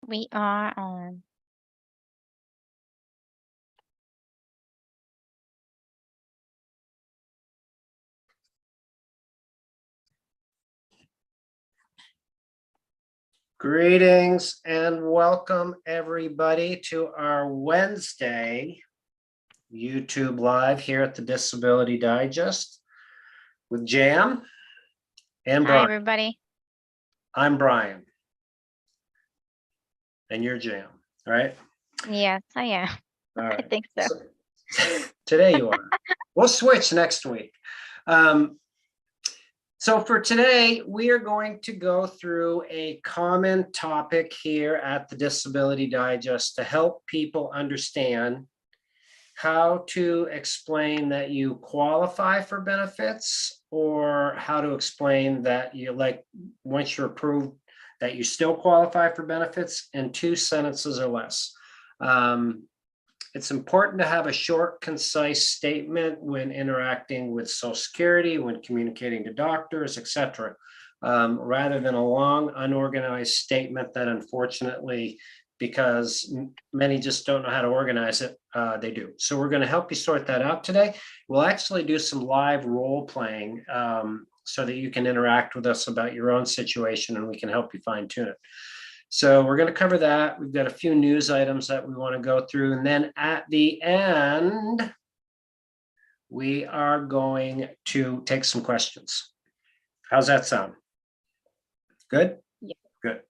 We are on. Greetings and welcome everybody to our Wednesday YouTube Live here at the Disability Digest with Jam and Hi, Brian. everybody. I'm Brian. And you're Jam, right? Yes, I am. All I right. think so. Today you are. We'll switch next week. So for today, we are going to go through a common topic here at the Disability Digest to help people understand how to explain that you qualify for benefits, or how to explain that you, like, once you're approved, that you still qualify for benefits in 2 sentences or less. It's important to have a short, concise statement when interacting with Social Security, when communicating to doctors, etc., rather than a long, unorganized statement that, unfortunately, because many just don't know how to organize it, they do. So we're going to help you sort that out today. We'll actually do some live role playing so that you can interact with us about your own situation, and we can help you fine tune it. So we're going to cover that. We've got a few news items that we want to go through. And then at the end, we are going to take some questions. How's that sound? Good? Yeah. Good.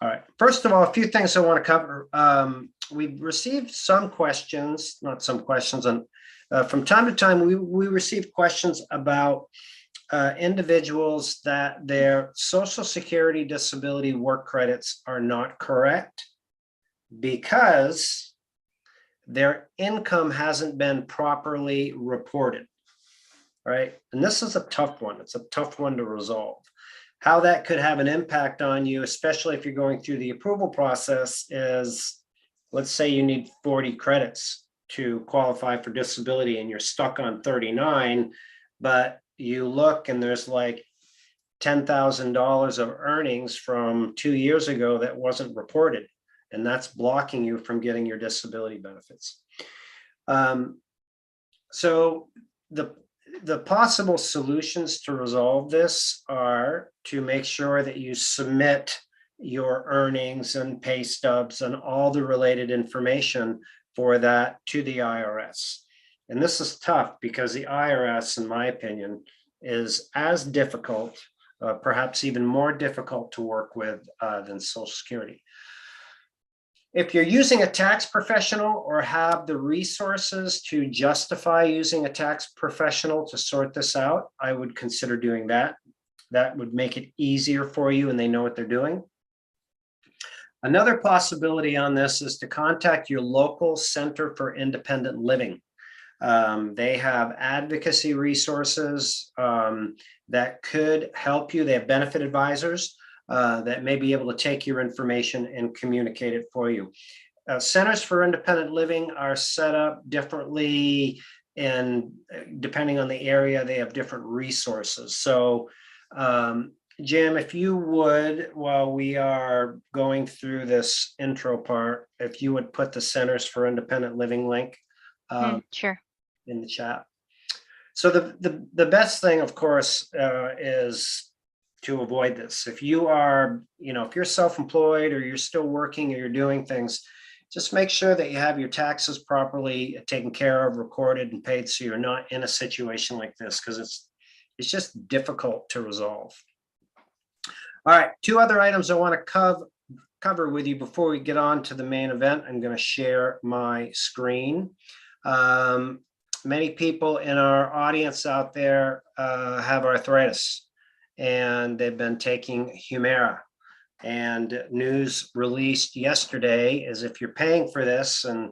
All right. First of all, a few things I want to cover. We've received some questions, not some questions, and from time to time, we receive questions about individuals that their Social Security disability work credits are not correct because their income hasn't been properly reported, right? And this is a tough one. It's a tough one to resolve. How that could have an impact on you, especially if you're going through the approval process, is, let's say you need 40 credits to qualify for disability and you're stuck on 39, but you look and there's like $10,000 of earnings from 2 years ago that wasn't reported, and that's blocking you from getting your disability benefits. So the possible solutions to resolve this are to make sure that you submit your earnings and pay stubs and all the related information for that to the IRS. And this is tough because the IRS, in my opinion, is as difficult, perhaps even more difficult to work with than Social Security. If you're using a tax professional or have the resources to justify using a tax professional to sort this out, I would consider doing that. That would make it easier for you and they know what they're doing. Another possibility on this is to contact your local Center for Independent Living. They have advocacy resources that could help you. They have benefit advisors that may be able to take your information and communicate it for you. Centers for Independent Living are set up differently, and depending on the area, they have different resources. So, Jim, if you would, while we are going through this intro part, if you would put the Centers for Independent Living link Sure. in the chat. So the best thing, of course, is to avoid this. If you are, if you're self-employed or you're still working or you're doing things, just make sure that you have your taxes properly taken care of, recorded, and paid, so you're not in a situation like this, because it's just difficult to resolve. All right, 2 other items I want to cover with you before we get on to the main event. I'm going to share my screen. Many people in our audience out there have arthritis, and they've been taking Humira. And news released yesterday is, if you're paying for this, and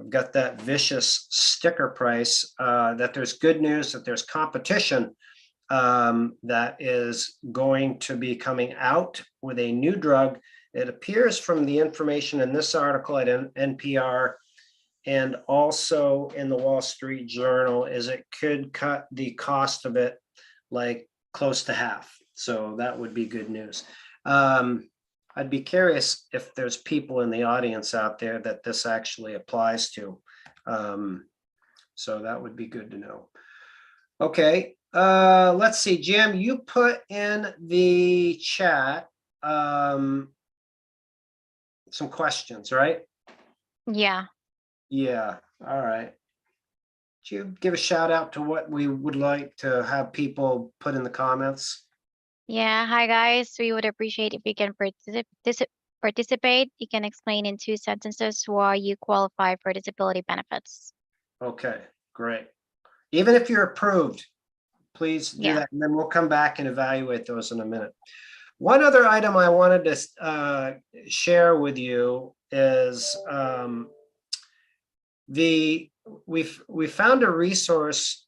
I've got that vicious sticker price, that there's good news, that there's competition that is going to be coming out with a new drug. It appears from the information in this article at NPR and also in the Wall Street Journal, is it could cut the cost of it like close to half. So that would be good news. I'd be curious if there's people in the audience out there that this actually applies to. So that would be good to know. Okay, let's see, Jim, you put in the chat some questions, right? Yeah. Yeah, all right. Do you give a shout out to what we would like to have people put in the comments? Yeah. Hi, guys. We would appreciate if you can participate. You can explain in 2 sentences why you qualify for disability benefits. Okay, great. Even if you're approved, please do Yeah. that, and then we'll come back and evaluate those in a minute. One other item I wanted to share with you is we found a resource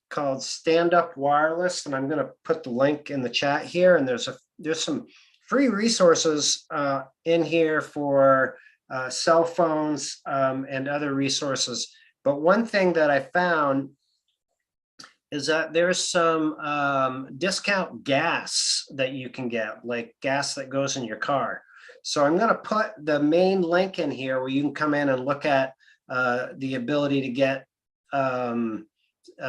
called Stand Up Wireless, and I'm going to put the link in the chat here. And there's some free resources in here for cell phones and other resources. But one thing that I found is that there's some discount gas that you can get, like gas that goes in your car. So I'm going to put the main link in here where you can come in and look at the ability to get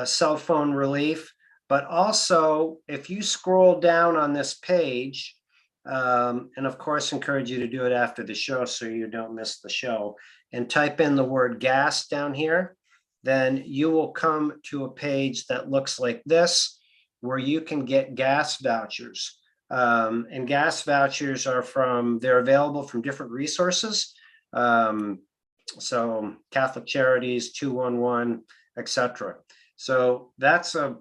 cell phone relief. But also, if you scroll down on this page, and of course, encourage you to do it after the show so you don't miss the show, and type in the word gas down here, then you will come to a page that looks like this, where you can get gas vouchers. And gas vouchers they're available from different resources. So Catholic Charities, 211, etc. So that's a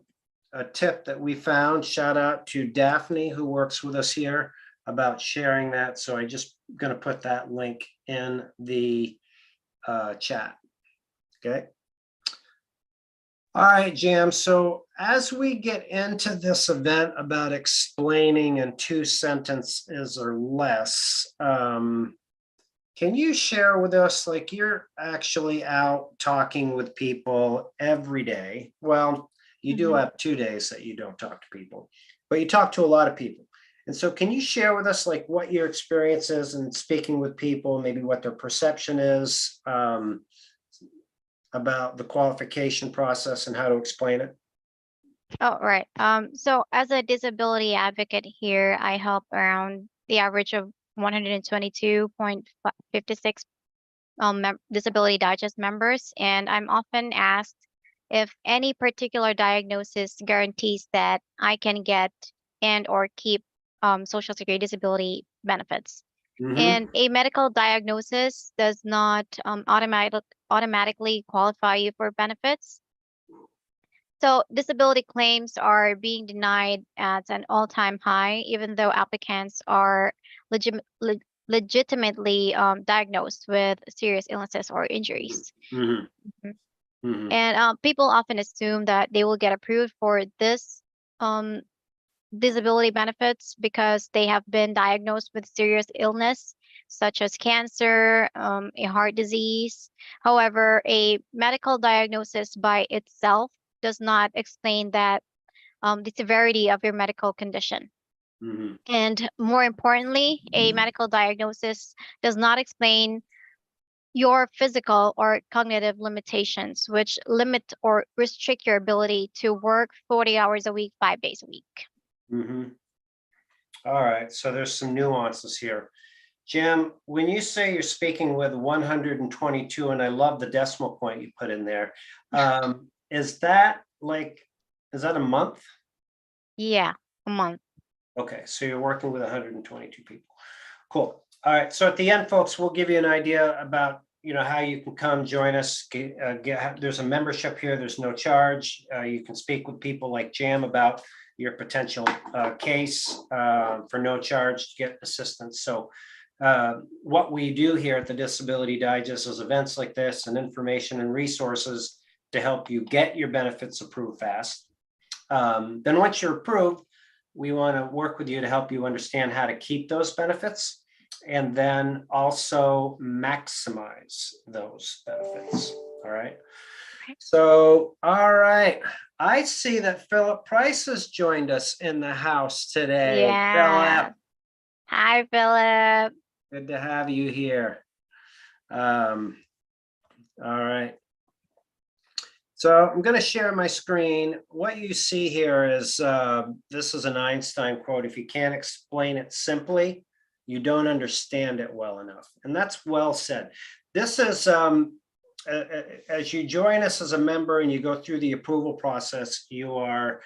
tip that we found. Shout out to Daphne, who works with us here, about sharing that. So I just going to put that link in the chat. Okay. All right, Jam. So as we get into this event about explaining in 2 sentences or less, can you share with us, like, you're actually out talking with people every day? Well, you do have 2 days that you don't talk to people, but you talk to a lot of people. And so can you share with us, like, what your experience is in speaking with people, maybe what their perception is about the qualification process and how to explain it? Oh, right. So as a disability advocate here, I help around the average of 122.56 Disability Digest members, and I'm often asked if any particular diagnosis guarantees that I can get and or keep Social Security disability benefits. And a medical diagnosis does not automatically qualify you for benefits. So disability claims are being denied at an all-time high, even though applicants are legitimately diagnosed with serious illnesses or injuries. Mhm. Mhm. Mhm. And people often assume that they will get approved for this disability benefits because they have been diagnosed with serious illness, such as cancer, a heart disease. However, a medical diagnosis by itself does not explain that the severity of your medical condition. Mhm. And more importantly, a medical diagnosis does not explain your physical or cognitive limitations, which limit or restrict your ability to work 40 hours a week, 5 days a week. Mhm. All right, so there's some nuances here. Jim, when you say you're speaking with 122, and I love the decimal point you put in there, is that a month? Yeah, a month. Okay, so you're working with 122 people. Cool. All right, so at the end, folks, we'll give you an idea about how you can come join us. There's a membership here. There's no charge. You can speak with people like Jam about your potential case for no charge to get assistance. So what we do here at the Disability Digest is events like this and information and resources to help you get your benefits approved fast. Then once you're approved, we want to work with you to help you understand how to keep those benefits and then also maximize those benefits. All right. Okay. So, all right. I see that Philip Price has joined us in the house today. Yeah. Philip, Hi, Philip. Good to have you here. All right. So I'm going to share my screen. What you see here is this is an Einstein quote. If you can't explain it simply, you don't understand it well enough. And that's well said. This is as you join us as a member and you go through the approval process, you are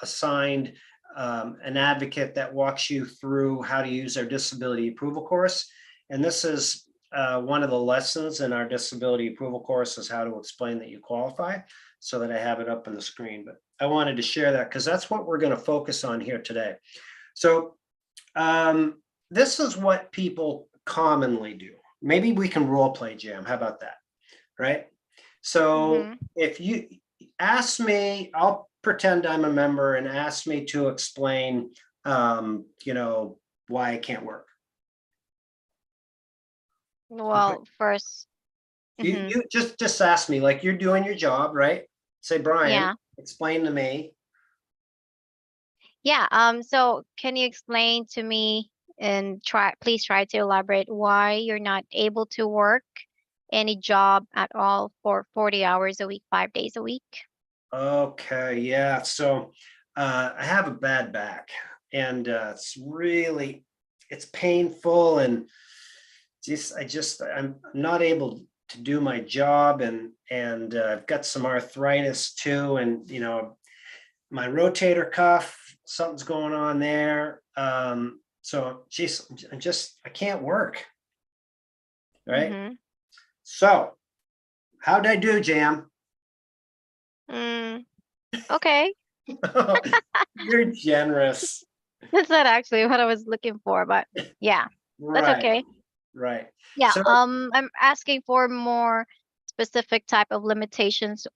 assigned an advocate that walks you through how to use our disability approval course. And this is one of the lessons in our disability approval course is how to explain that you qualify, so that I have it up on the screen. But I wanted to share that because that's what we're going to focus on here today. So this is what people commonly do. Maybe we can role play, Jam. How about that? Right. So Mhm. if you ask me, I'll pretend I'm a member and ask me to explain, why I can't work. Well, first, mhm. You just ask me, like you're doing your job, right? Say, Brian, Yeah. explain to me. Yeah. So can you explain to me and please try to elaborate why you're not able to work any job at all for 40 hours a week, 5 days a week? Okay, yeah. So I have a bad back, and it's painful, and I'm not able to do my job, and I've got some arthritis too, and my rotator cuff, something's going on there. So geez, I can't work, right? Mm-hmm. So how'd I do, Jam? Mm, okay. You're generous. That's not actually what I was looking for, but yeah, that's Right, okay. right. Yeah, So I'm asking for more specific type of limitations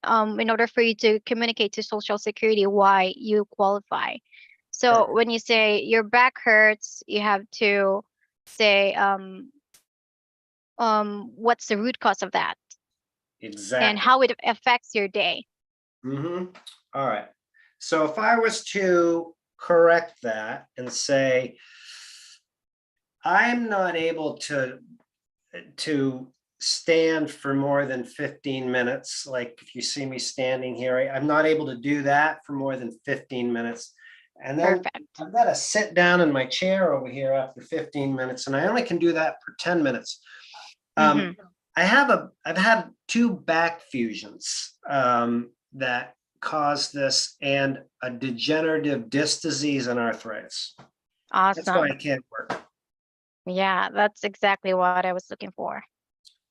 in order for you to communicate to Social Security why you qualify. So perfect. when you say your back hurts, you have to say what's the root cause of that and Exactly. how it affects your day. All right. So if I was to correct that and say, I'm not able to stand for more than 15 minutes. Like if you see me standing here, I'm not able to do that for more than 15 minutes. And then Perfect. I've got to sit down in my chair over here after 15 minutes, and I only can do that for 10 minutes. Mm-hmm. Um, I've had two back fusions that cause this, and a degenerative disc disease and arthritis. That's why I Awesome. can't work. Yeah, that's exactly what I was looking for.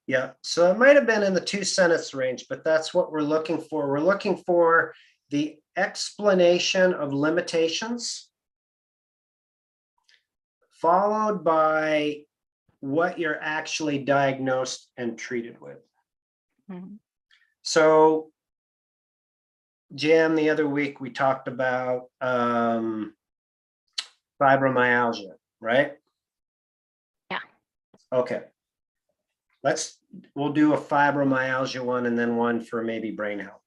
Yeah, so it might have been in the 2 sentence range, but that's what we're looking for. We're looking for the explanation of limitations, followed by what you're actually diagnosed and treated with. Mhm. So, Jam, the other week we talked about fibromyalgia, right? Yeah, Okay, we'll do a fibromyalgia one and then one for maybe brain health.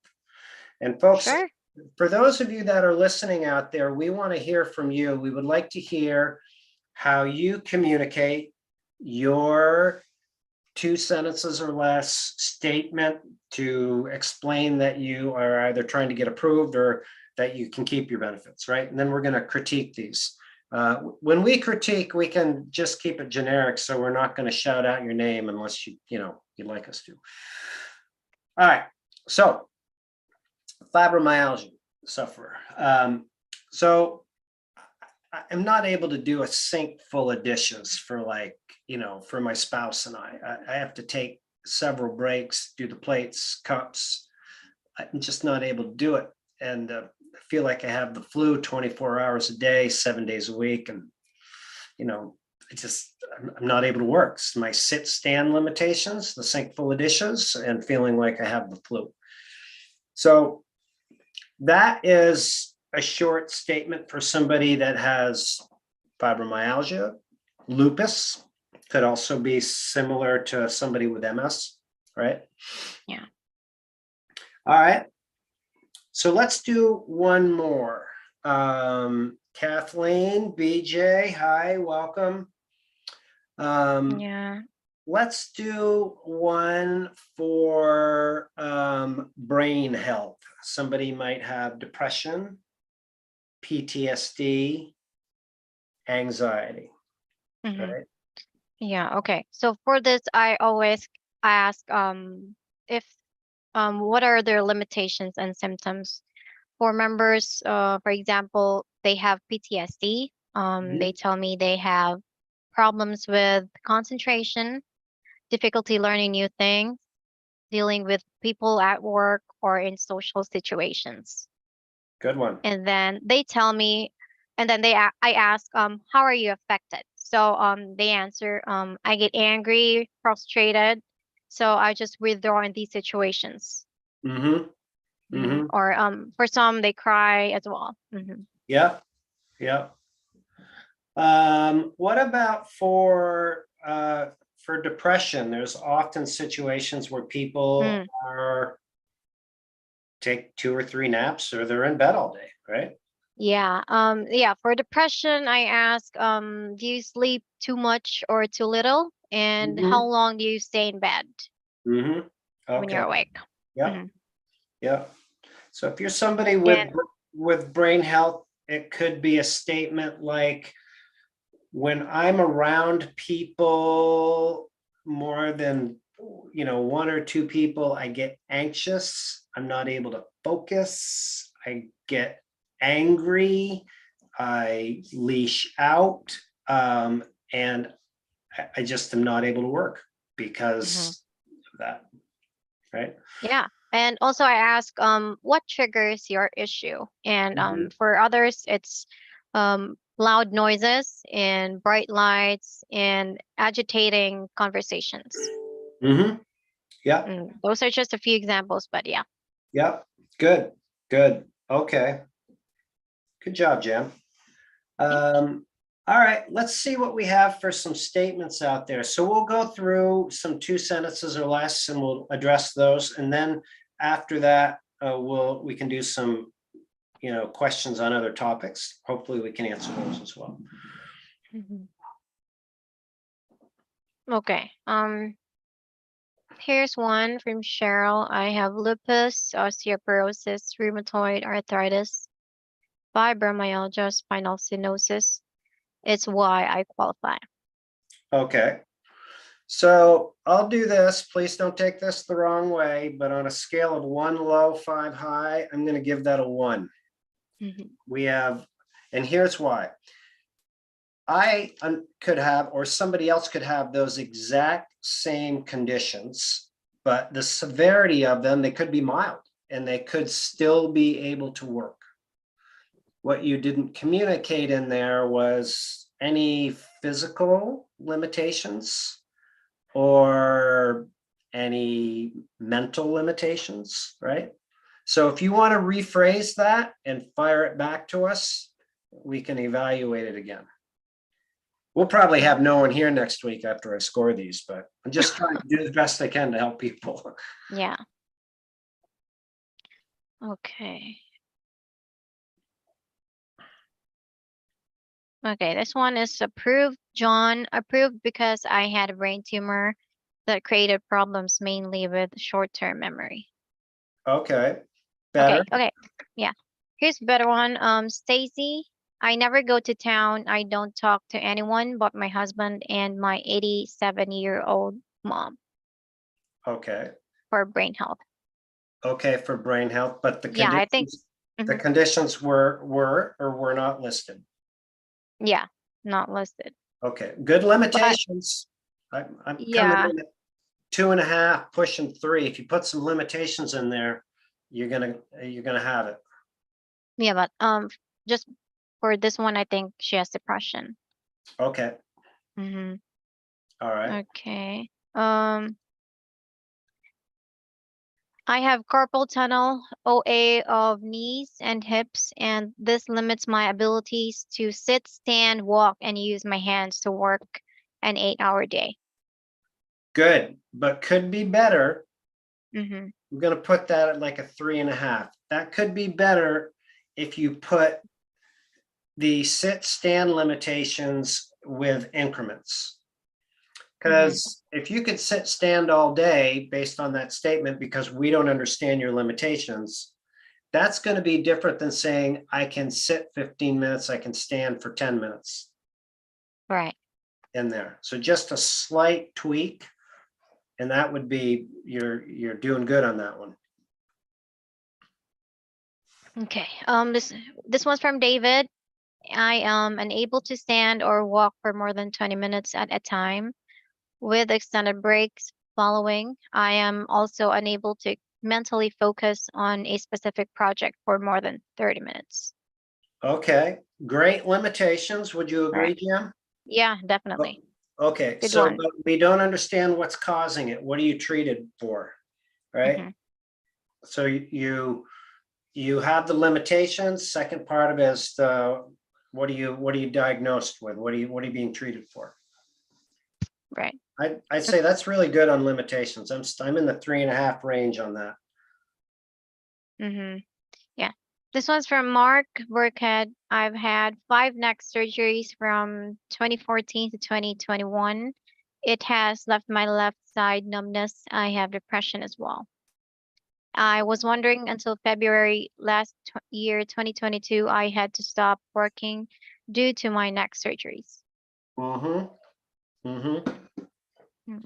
And folks, sure. for those of you that are listening out there, we want to hear from you. We would like to hear how you communicate your 2 sentences or less statement to explain that you are either trying to get approved or that you can keep your benefits, right? And then we're going to critique these. When we critique, we can just keep it generic, so we're not going to shout out your name unless you'd like us to. All right, so fibromyalgia sufferer. So I'm not able to do a sink full of dishes for for my spouse and I have to take several breaks, do the plates, cups. I'm just not able to do it. And I feel like I have the flu 24 hours a day, 7 days a week. And, I'm not able to work. It's my sit stand limitations, the sink full of dishes, and feeling like I have the flu. So that is a short statement for somebody that has fibromyalgia. Lupus could also be similar to somebody with MS, right? Yeah. All right. So let's do one more. Kathleen, BJ, hi, welcome. Yeah. Let's do one for brain health. Somebody might have depression, PTSD, anxiety, Mhm. right? Yeah, okay. So for this, I always ask if what are their limitations and symptoms for members. For example, they have PTSD. They Mhm. tell me they have problems with concentration, difficulty learning new things, dealing with people at work or in social situations. Good one. And then they tell me, and then I ask, how are you affected? So they answer, I get angry, frustrated, so I just withdraw in these situations. Mm-hmm. Mm-hmm. Or for some, they cry as well. Yep. Yep. What about for depression? There's often situations where people Mm. are take 2 or 3 naps or they're in bed all day, right? Yeah, for depression, I ask, do you sleep too much or too little? And how Mm-hmm. long do you stay in bed Mm-hmm. when you're Okay. awake? Yep. hmm Yep. So if you're somebody And with brain health, it could be a statement like, when I'm around people more than 1 or 2 people, I get anxious. I'm not able to focus. I get angry. I leash out, and I just am not able to work mhm. because of that. Right. Yeah. And also I ask what triggers your issue? And Mhm. for others it's loud noises and bright lights and agitating conversations. Mhm. Yep. Those are just a few examples, but yeah. Yep. Good. Good. Okay. Good job, Jim. Thank All right, let's see what we have for some statements out there. So we'll go through some 2 sentences or less and we'll address those. And then after that, we can do some, questions on other topics. Hopefully we can answer those as well. you. Okay. Here's one from Cheryl. I have lupus, osteoporosis, rheumatoid arthritis, fibromyalgia, spinal stenosis. It's why I qualify. Okay. So I'll do this. Please don't take this the wrong way, but on a scale of 1 low, 5 high, I'm going to give that a 1. Mhm. We have, and here's why. I could have, or somebody else could have those exact same conditions, but the severity of them, they could be mild and they could still be able to work. What you didn't communicate in there was any physical limitations or any mental limitations, right? So if you want to rephrase that and fire it back to us, we can evaluate it again. We'll probably have no one here next week after I score these, but I'm just trying to do the best I can to help people. Yeah. Okay. Okay, this one is approved. John approved because I had a brain tumor that created problems mainly with short-term memory. Okay, better. Okay. Yeah. Here's a better one. Stacy, I never go to town. I don't talk to anyone but my husband and my 87-year-old mom Okay, for brain health. okay for brain health, but Yeah, I think. the Mhm. conditions were or were not listed. Yeah, not listed. Okay, good But limitations. I'm coming yeah, in at 2.5, pushing 3. If you put some limitations in there, you're gonna have it. yeah, but just for this one, I think she has depression. Okay, Mm-hmm. all right. Okay. I have carpal tunnel, OA of knees and hips, and this limits my abilities to sit, stand, walk, and use my hands to work an 8-hour day. Good, but could be better. Mm-hmm. I'm gonna put that at like a 3.5. That could be better if you put the sit stand limitations with increments. Mhm. Because if you could sit stand all day based on that statement, because we don't understand your limitations, that's going to be different than saying I can sit 15 minutes, I can stand for 10 minutes Right. in there. So just a slight tweak, and that would be, you're doing good on that one. Okay. This one's from David. I am unable to stand or walk for more than 20 minutes at a time with extended breaks following. I am also unable to mentally focus on a specific project for more than 30 minutes. Okay, great limitations. Would you agree, Right. Jim? Yeah, definitely. Okay, Good so one. but we don't understand what's causing it. What are you treated for? Right? Mhm. So you have the limitations. Second part of it is the, what are you diagnosed with? What are you being treated for? Right. I'd say that's really good on limitations. I'm in the 3.5 range on that. Mm-hmm. Yeah. This one's from Mark Burkhead. I've had 5 neck surgeries from 2014 to 2021. It has left my left side numbness. I have depression as well. I was wondering until February last year, 2022, I had to stop working due to my neck surgeries. Mm-hmm. Mm-hmm. Hmm.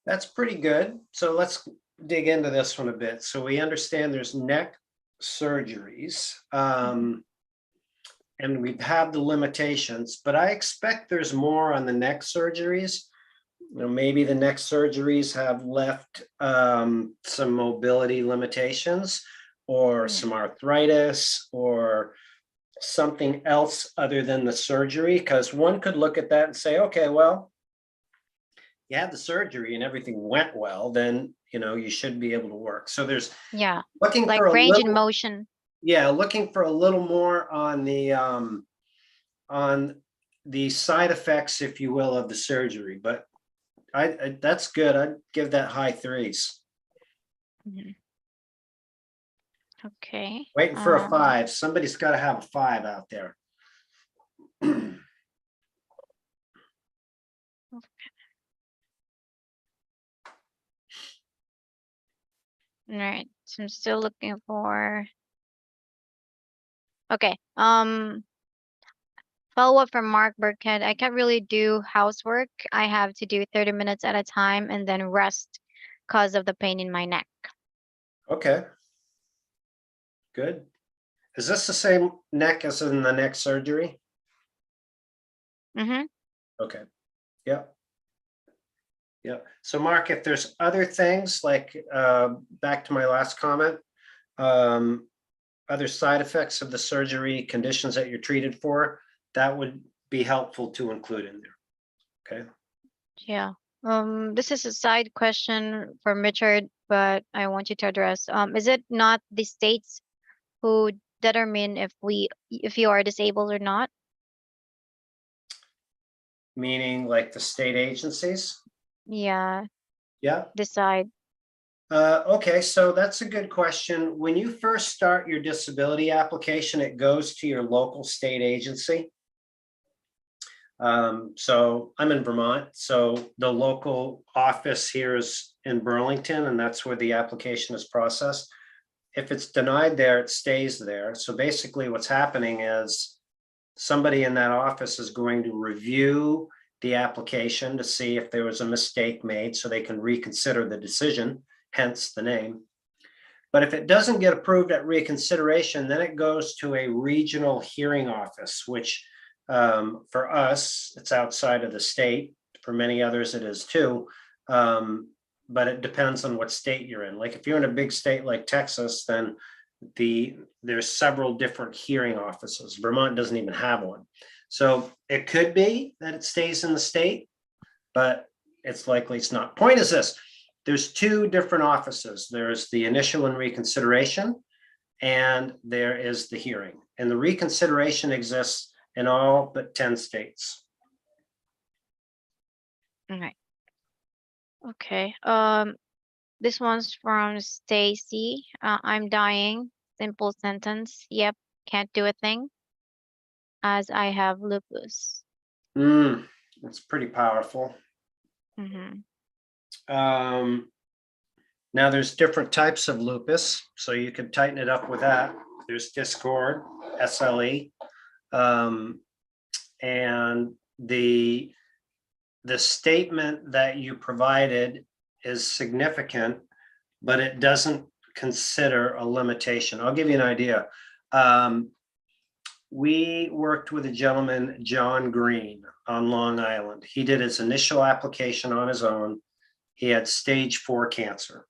That's pretty good. So let's dig into this one a bit. So we understand there's neck surgeries. And we've had the limitations, but I expect there's more on the neck surgeries. You know, maybe the neck surgeries have left some mobility limitations or Yeah. some arthritis or something else other than the surgery. Because one could look at that and say, okay, well, you had the surgery and everything went well, then you should be able to work. So there's Yeah, looking like for a range and little, motion. yeah, looking for a little more on the side effects, if you will, of the surgery. But I that's good. I'd give that high 3s. Mhm. Okay. Waiting for a 5. Somebody's got to have a 5 out there. All right. So I'm still looking for. Okay. Follow up from Mark Burkhead. I can't really do housework. I have to do 30 minutes at a time and then rest because of the pain in my neck. Okay. Good. Is this the same neck as in the neck surgery? Mm-hmm. Okay. Yep. Yep. So Mark, if there's other things like back to my last comment, other side effects of the surgery, conditions that you're treated for, that would be helpful to include in there. Okay. Yeah. This is a side question from Richard, but I want you to address. Is it not the states who determine if you are disabled or not? Meaning like the state agencies? Yeah, Yeah. decide. Okay, so that's a good question. When you first start your disability application, it goes to your local state agency. So I'm in Vermont, so the local office here is in Burlington, and that's where the application is processed. If it's denied there, it stays there. So basically what's happening is somebody in that office is going to review the application to see if there was a mistake made so they can reconsider the decision, hence the name. But if it doesn't get approved at reconsideration, then it goes to a regional hearing office, which for us, it's outside of the state. For many others, it is too. But it depends on what state you're in. Like if you're in a big state like Texas, then there's several different hearing offices. Vermont doesn't even have one. So it could be that it stays in the state, but it's likely it's not. Point is this: there's 2 different offices. There's the initial and reconsideration, and there is the hearing. And the reconsideration exists in all but 10 states. All right. Okay. This one's from Stacy. I'm dying. Simple sentence. Yep. Can't do a thing. as I have lupus. It's pretty powerful. Now there's different types of lupus, so you could tighten it up with that. There's Discord, SLE, and the statement that you provided is significant, but it doesn't consider a limitation. I'll give you an idea. We worked with a gentleman, John Green, on Long Island. He did his initial application on his own. He had stage 4 cancer,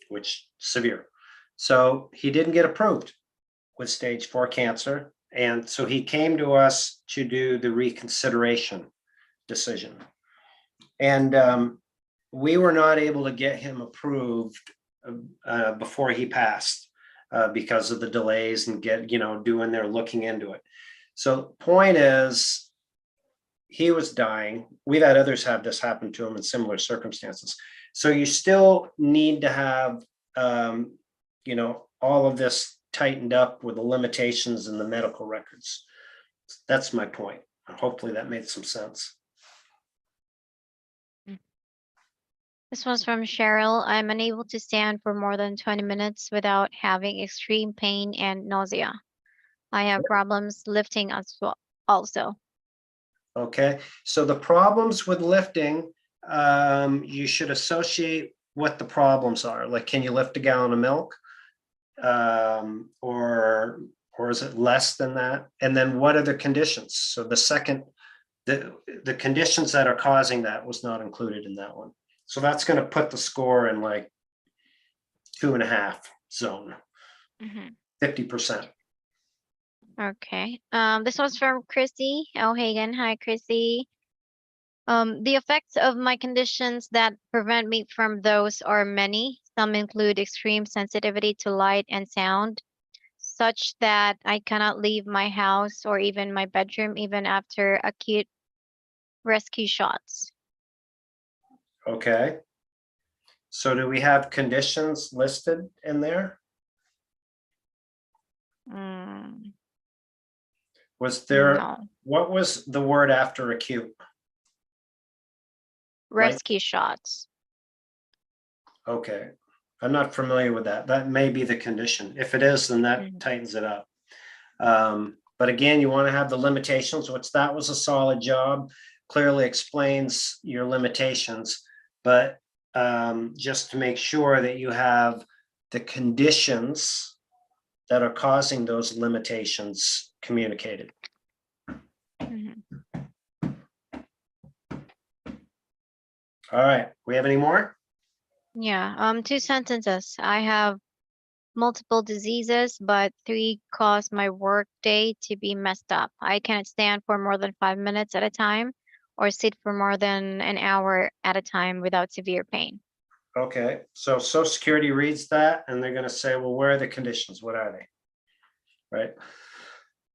which severe. So he didn't get approved with stage 4 cancer. And so he came to us to do the reconsideration decision. And we were not able to get him approved before he passed because of the delays and doing their looking into it. So point is, he was dying. We've had others have this happen to him in similar circumstances. So you still need to have, all of this tightened up with the limitations in the medical records. That's my point. Hopefully that made some sense. This was from Cheryl. I'm unable to stand for more than 20 minutes without having extreme pain and nausea. I have problems lifting as well also. Okay, so the problems with lifting, you should associate what the problems are. Like, can you lift a gallon of milk? Or is it less than that? And then what are the conditions? So the conditions that are causing that was not included in that one. So that's going to put the score in like 2.5 zone, 50%. Okay. This was from Chrissy O'Hagan. Hi, Chrissy. The effects of my conditions that prevent me from those are many. Some include extreme sensitivity to light and sound, such that I cannot leave my house or even my bedroom even after acute rescue shots. Okay. So do we have conditions listed in there? Was there, No. what was the word after acute? Rescue shots. Okay, I'm not familiar with that. That may be the condition. If it is, then that tightens it up. But again, you want to have the limitations, which that was a solid job, clearly explains your limitations, but just to make sure that you have the conditions that are causing those limitations communicated. All right, we have any more? Yeah, 2 sentences. I have multiple diseases, but 3 cause my work day to be messed up. I cannot stand for more than 5 minutes at a time or sit for more than an hour at a time without severe pain. Okay, so Social Security reads that and they're going to say, well, where are the conditions? What are they? Right?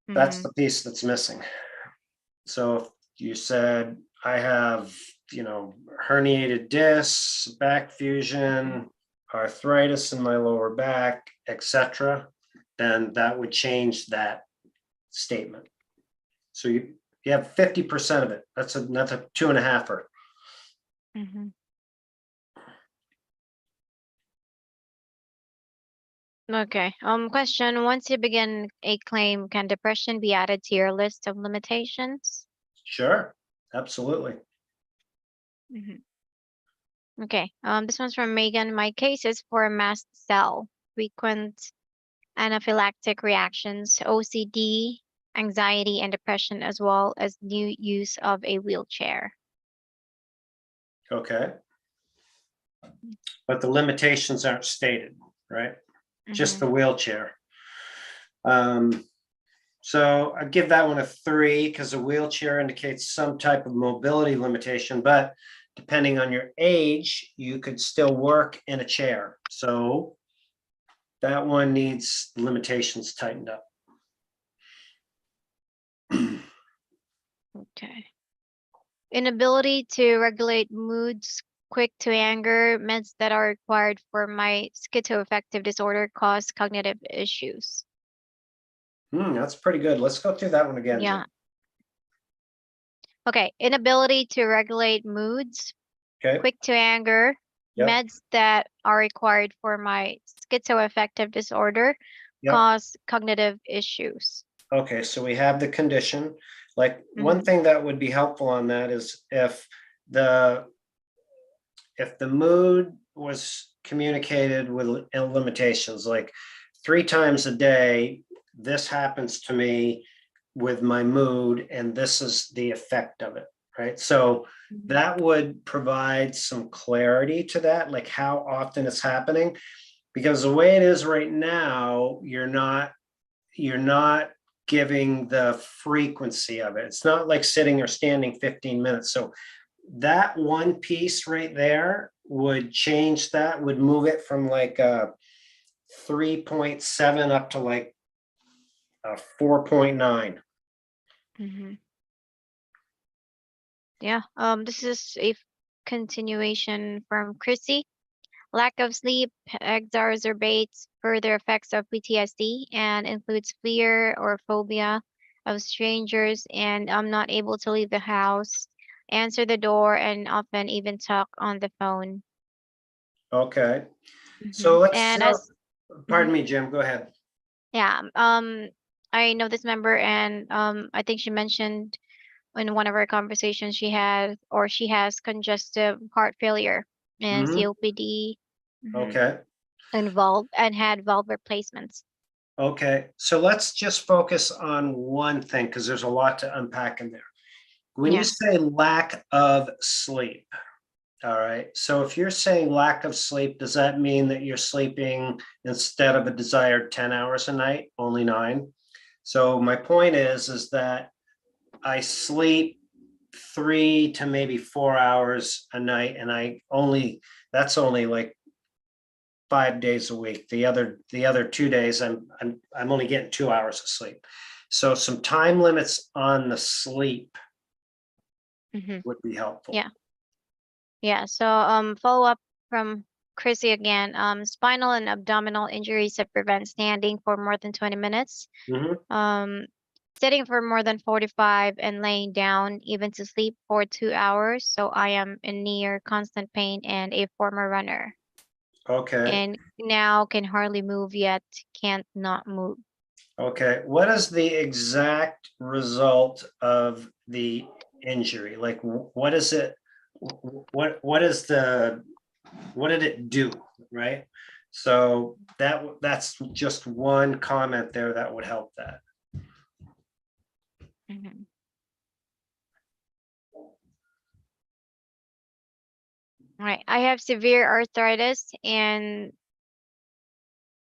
That's the piece that's missing. So if you said, I have, herniated discs, back fusion, arthritis in my lower back, etc., then that would change that statement. So you have 50% of it. That's a 2.5-er. Okay. Question. Once you begin a claim, can depression be added to your list of limitations? Sure, absolutely. Okay. This one's from Megan. My case is for a mast cell, frequent anaphylactic reactions, OCD, anxiety, and depression, as well as new use of a wheelchair. Okay. But the limitations aren't stated, right? Just the wheelchair. So I give that one a 3 because a wheelchair indicates some type of mobility limitation, but depending on your age, you could still work in a chair. So that one needs limitations tightened up. Okay. Inability to regulate moods, quick to anger, meds that are required for my schizoaffective disorder cause cognitive issues. That's pretty good. Let's go through that one again. Yeah. Okay, inability to regulate moods, Okay, quick to anger, yep, meds that are required for my schizoaffective disorder yep. cause cognitive issues. Okay, so we have the condition. Like, one Mhm. thing that would be helpful on that is the if the mood was communicated with limitations, like 3 times a day, this happens to me with my mood, and this is the effect of it, right? So Mhm. that would provide some clarity to that, like how often it's happening. Because the way it is right now, you're not giving the frequency of it. It's not like sitting or standing 15 minutes. So that one piece right there would change that, would move it from like a 3.7 up to like a 4.9. Mhm. Yeah. This is a continuation from Chrissy. Lack of sleep exacerbates further effects of PTSD and includes fear or phobia of strangers, and I'm not able to leave the house, answer the door, and often even talk on the phone. Okay, so And as pardon mhm, me, Jim, go ahead. yeah, I know this member, and I think she mentioned in one of our conversations she has congestive heart failure and Mhm. COPD. Okay, Involved and had valve replacements. okay, so let's just focus on one thing, because there's a lot to unpack in there. When you Yeah. say lack of sleep, all right, so if you're saying lack of sleep, does that mean that you're sleeping, instead of a desired 10 hours a night, only 9? So my point is that I sleep 3 to maybe 4 hours a night, and that's only like 5 days a week. The other 2 days, I'm only getting 2 hours of sleep. So some time limits on the sleep hmm would be helpful. Yeah. Yeah. So follow up from Chrissy again. Spinal and abdominal injuries that prevent standing for more than 20 minutes. Mhm. Um sitting for more than 45 and laying down even to sleep for 2 hours. So I am in near constant pain and a former runner. Okay, And now can hardly move yet can't not move. okay. What is the exact result of the injury? Like, what is it? What is what did it do, right? So that's just one comment there that would help that. Mhm. Right. I have severe arthritis and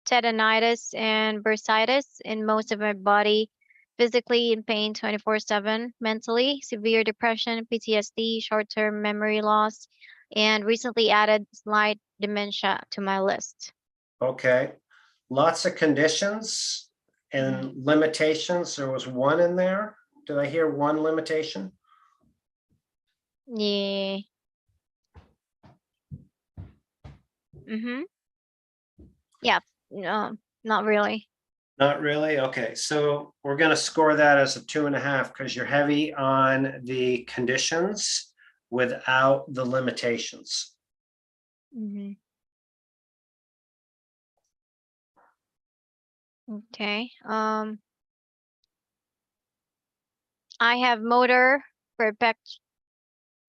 tendonitis and bursitis in most of my body, physically in pain 24/7, mentally, severe depression, PTSD, short-term memory loss, and recently added slight dementia to my list. Okay, lots of conditions Mhm. and limitations. There was one in there. Did I hear one limitation? Yeah. Mm-hmm. Yeah. No, not really. Not really? Okay, so we're gonna score that as a 2.5, because you're heavy on the conditions without the limitations. Mm-hmm. Okay. I have motor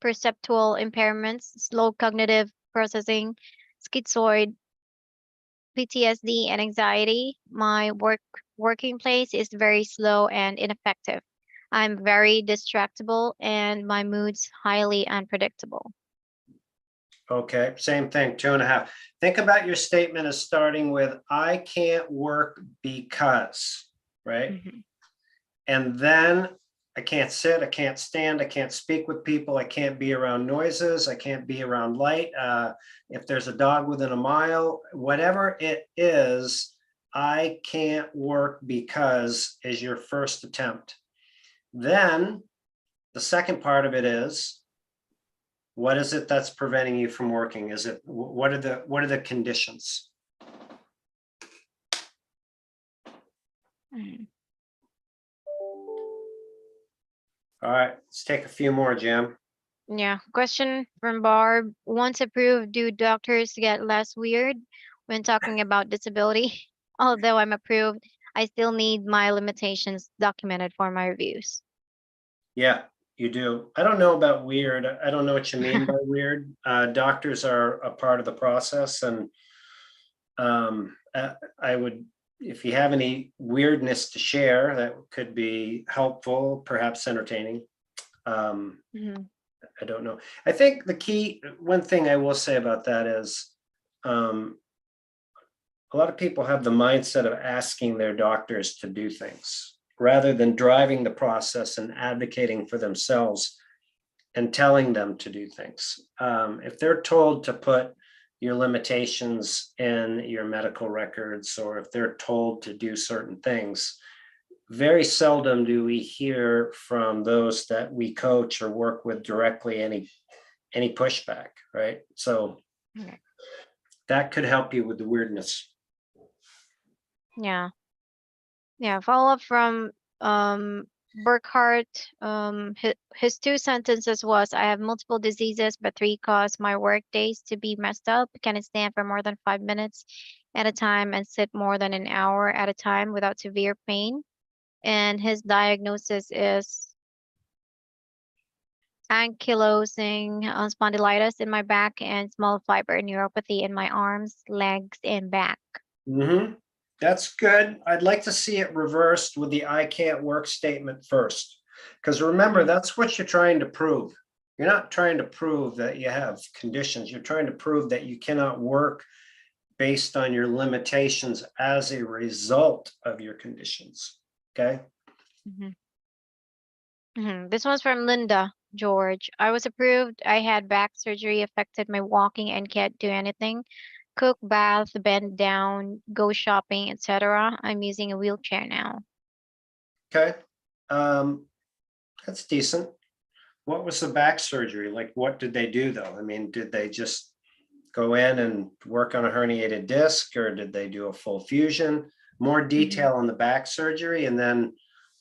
perceptual impairments, slow cognitive processing, schizoid, PTSD, and anxiety. My working place is very slow and ineffective. I'm very distractible and my mood's highly unpredictable. Okay, same thing, 2.5. Think about your statement as starting with, I can't work because, right? hmm And then I can't sit, I can't stand, I can't speak with people, I can't be around noises, I can't be around light. If there's a dog within a mile, whatever it is, I can't work because is your first attempt. Then the second part of it is, what is it that's preventing you from working? Is it, what are the conditions? Mm. All right, let's take a few more, Jim. Yeah. Question from Barb. Once approved, do doctors get less weird when talking about disability? Although I'm approved, I still need my limitations documented for my reviews. Yeah, you do. I don't know about weird. I don't know what you mean by weird. Doctors are a part of the process, and I would, if you have any weirdness to share, that could be helpful, perhaps entertaining. Mhm. I don't know. I think the key, one thing I will say about that is, um, a lot of people have the mindset of asking their doctors to do things rather than driving the process and advocating for themselves and telling them to do things. If they're told to put your limitations in your medical records, or if they're told to do certain things, very seldom do we hear from those that we coach or work with directly any pushback, right? So Okay. that could help you with the weirdness. Yeah. Yeah. Follow up from Burkhart. His two sentences was, I have multiple diseases, but three cause my work days to be messed up. Can I stand for more than 5 minutes at a time and sit more than an hour at a time without severe pain? And his diagnosis is ankylosing spondylitis in my back and small fiber neuropathy in my arms, legs, and back. Mhm. That's good. I'd like to see it reversed with the I can't work statement first. Because remember, Mhm. that's what you're trying to prove. You're not trying to prove that you have conditions. You're trying to prove that you cannot work based on your limitations as a result of your conditions. Okay? Mhm. This one's from Linda George. I was approved. I had back surgery, affected my walking and can't do anything. Cook, bath, bend down, go shopping, etc. I'm using a wheelchair now. Okay. Um, that's decent. What was the back surgery? Like, what did they do though? I mean, did they just go in and work on a herniated disc, or did they do a full fusion? More Mhm. detail on the back surgery, and then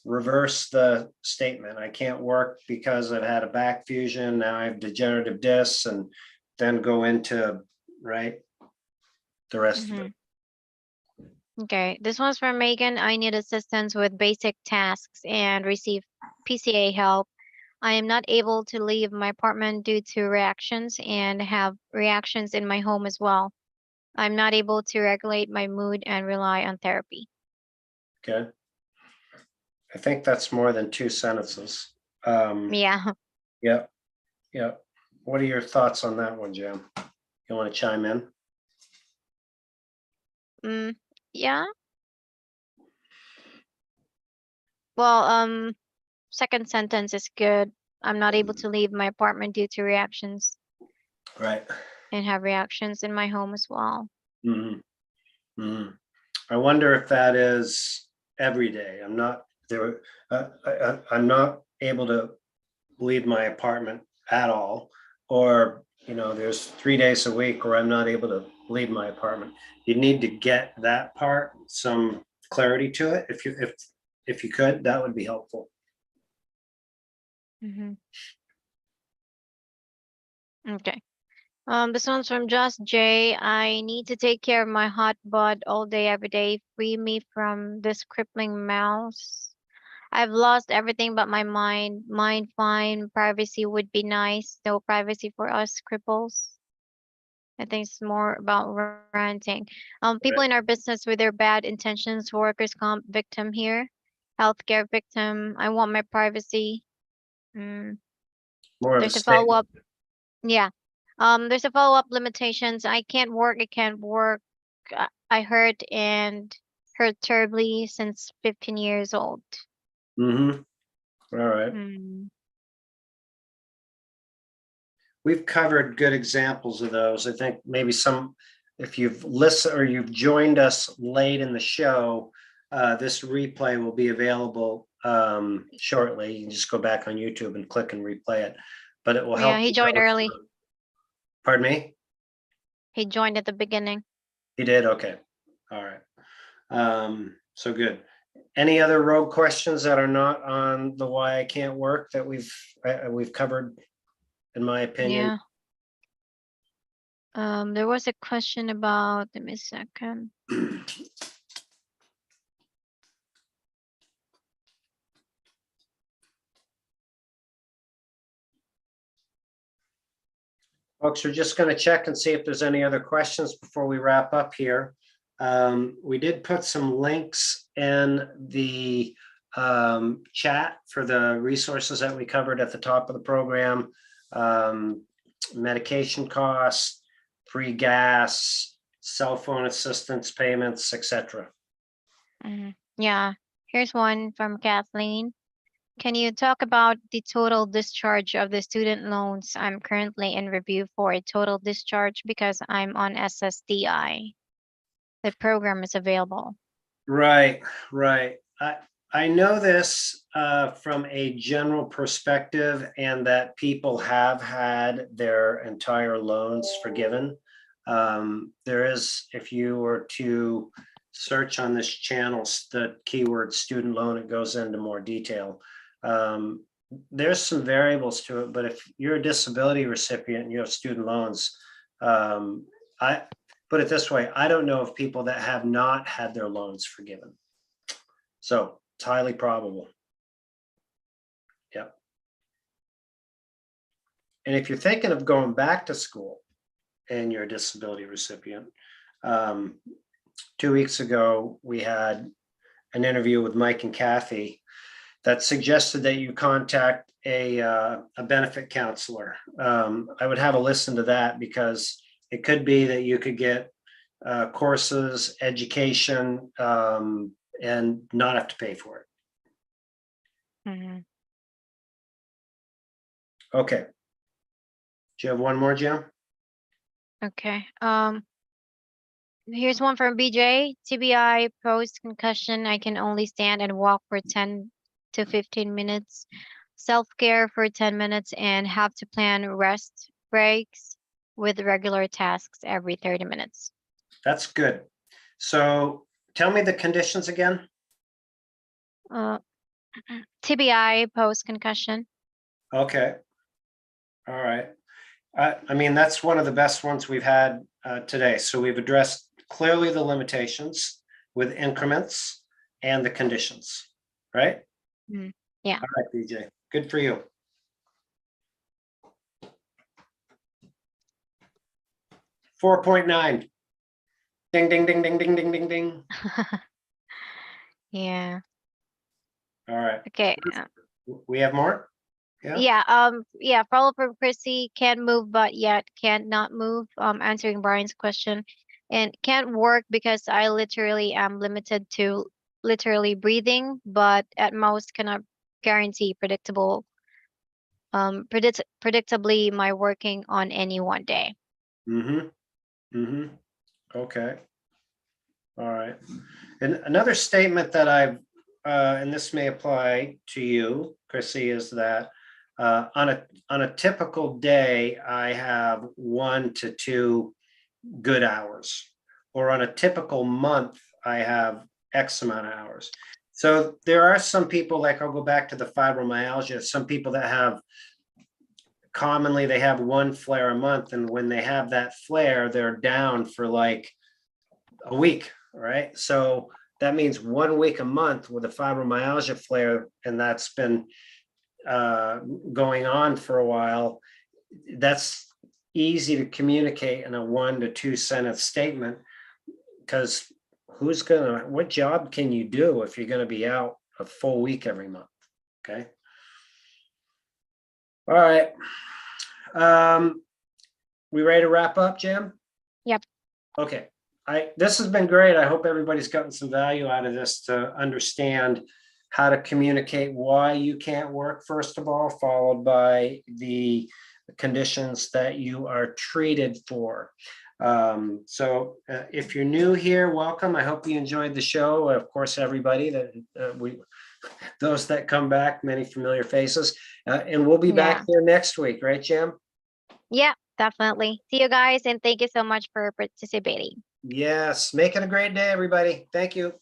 reverse the statement. I can't work because I've had a back fusion. Now I have degenerative discs, and then go into, right, the rest of it. Mhm. Okay, this one's from Megan. I need assistance with basic tasks and receive PCA help. I am not able to leave my apartment due to reactions and have reactions in my home as well. I'm not able to regulate my mood and rely on therapy. Okay. I think that's more than two sentences. Yeah. Yeah, yeah. What are your thoughts on that one, Jim? You want to chime in? Mm, yeah. Well, second sentence is good. I'm not able to leave my apartment due to reactions Right. and have reactions in my home as well. Mhm, mhm. I wonder if that is every day. I'm not there. I'm not able to leave my apartment at all, or there's 3 days a week where I'm not able to leave my apartment. You need to get that part some clarity to it. If you could, that would be helpful. Hmm. Okay. This one's from Just J. I need to take care of my hot bud all day, every day. Free me from this crippling mouse. I've lost everything but my mind. Mind fine. Privacy would be nice. No privacy for us cripples. I think it's more about ranting. People Right. in our business with their bad intentions, workers' comp victim here, healthcare victim. I want my privacy. Mm, More of a there's a follow statement. up. Yeah. There's a follow up limitations. I can't work. I can't work. I hurt and hurt terribly since 15 years old. Mm-hmm. All right. Mm. We've covered good examples of those. I think maybe if you've listened or you've joined us late in the show, this replay will be available shortly. You can just go back on YouTube and click and replay it, but it will Yeah, help he you joined go early. through. Pardon me? He joined at the beginning. You did? Okay. All right. So good. Any other rogue questions that are not on the why I can't work that we've covered, in my opinion? Yeah. There was a question about, let me a second. Folks, we're just going to check and see if there's any other questions before we wrap up here. We did put some links in the chat for the resources that we covered at the top of the program. Medication costs, free gas, cell phone assistance payments, etc. Yeah, here's one from Kathleen. Can you talk about the total discharge of the student loans? I'm currently in review for a total discharge because I'm on SSDI. The program is available. Right. I know this from a general perspective, and that people have had their entire loans forgiven. There is, if you were to search on this channel, the keyword student loan, it goes into more detail. There's some variables to it, but if you're a disability recipient and you have student loans, I put it this way, I don't know of people that have not had their loans forgiven. So it's highly probable. Yep. And if you're thinking of going back to school and you're a disability recipient, 2 weeks ago, we had an interview with Mike and Kathy that suggested that you contact a benefit counselor. I would have a listen to that, because it could be that you could get courses, education, and not have to pay for it. Okay. Do you have one more, Jim? Okay. Here's one from BJ. TBI post concussion. I can only stand and walk for 10 to 15 minutes. Self-care for 10 minutes and have to plan rest breaks with regular tasks every 30 minutes. That's good. So tell me the conditions again. TBI post concussion. Okay. All right. I mean, that's one of the best ones we've had today. So we've addressed clearly the limitations with increments and the conditions, right? Yeah. All right, BJ, good for you. .9. Ding, ding, ding, ding, ding, ding, ding, ding. Yeah. All right. Okay. We have more? Yeah. Follow-up from Chrissy. Can't move, but yet can't not move. Answering Brian's question. And can't work because I literally am limited to literally breathing, but at most cannot guarantee predictably my working on any one day. Okay. All right. And another statement that I've, and this may apply to you, Chrissy, is that on a typical day, I have 1 to 2 good hours, or on a typical month, I have X amount of hours. So there are some people, like I'll go back to the fibromyalgia, some people that have, commonly they have 1 flare a month, and when they have that flare, they're down for like a week, right? So that means 1 week a month with a fibromyalgia flare, and that's been going on for a while. That's easy to communicate in a 1 to 2 sentence statement, because what job can you do if you're going to be out a full week every month? Okay. All right. We ready to wrap up, Jim? Yep. Okay. This has been great. I hope everybody's gotten some value out of this to understand how to communicate why you can't work, first of all, followed by the conditions that you are treated for. So if you're new here, welcome. I hope you enjoyed the show. Of course, everybody those that come back, many familiar faces, and we'll be back here next week, right, Jim? Yeah, definitely. See you guys, and thank you so much for participating. Yes, make it a great day, everybody. Thank you.